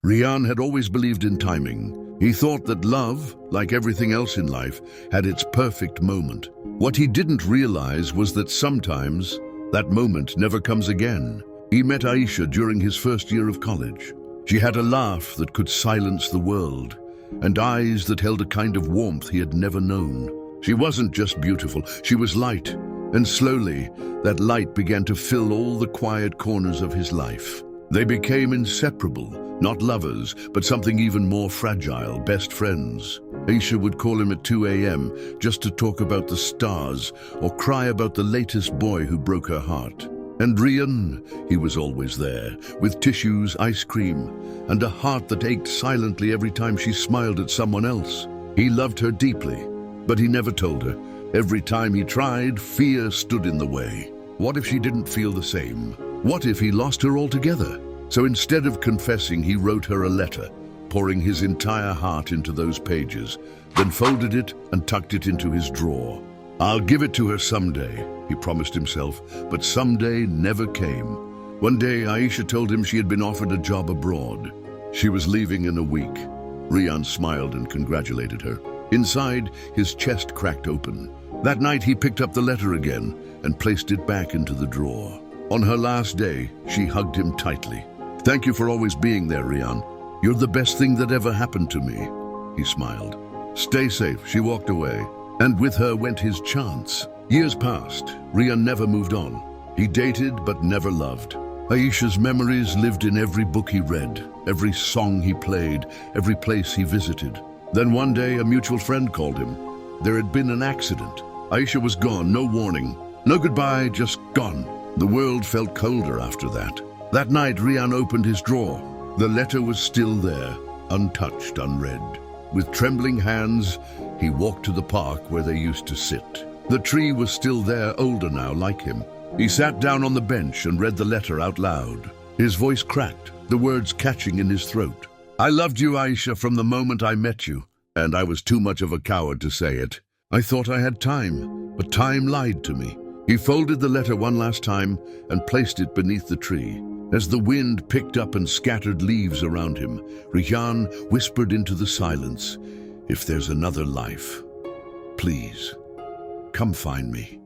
Rian had always believed in timing. He thought that love, like everything else in life, had its perfect moment. What he didn't realize was that sometimes that moment never comes again. He met Aisha during his first year of college. She had a laugh that could silence the world, and eyes that held a kind of warmth he had never known. She wasn't just beautiful, she was light, and slowly that light began to fill all the quiet corners of his life. They became inseparable, not lovers, but something even more fragile, best friends. Aisha would call him at 2 a.m. just to talk about the stars or cry about the latest boy who broke her heart. And Rian, he was always there, with tissues, ice cream, and a heart that ached silently every time she smiled at someone else. He loved her deeply, but he never told her. Every time he tried, fear stood in the way. What if she didn't feel the same? What if he lost her altogether? So instead of confessing, he wrote her a letter, pouring his entire heart into those pages, then folded it and tucked it into his drawer. "I'll give it to her someday," he promised himself, but someday never came. One day, Aisha told him she had been offered a job abroad. She was leaving in a week. Rian smiled and congratulated her. Inside, his chest cracked open. That night, he picked up the letter again and placed it back into the drawer. On her last day, she hugged him tightly. "Thank you for always being there, Rian. You're the best thing that ever happened to me," he smiled. "Stay safe," she walked away. And with her went his chance. Years passed. Rian never moved on. He dated but never loved. Aisha's memories lived in every book he read, every song he played, every place he visited. Then one day, a mutual friend called him. There had been an accident. Aisha was gone, no warning. No goodbye, just gone. The world felt colder after that. That night, Rian opened his drawer. The letter was still there, untouched, unread. With trembling hands, he walked to the park where they used to sit. The tree was still there, older now, like him. He sat down on the bench and read the letter out loud. His voice cracked, the words catching in his throat. "I loved you, Aisha, from the moment I met you, and I was too much of a coward to say it. I thought I had time, but time lied to me." He folded the letter one last time and placed it beneath the tree. As the wind picked up and scattered leaves around him, Rian whispered into the silence, "If there's another life, please, come find me."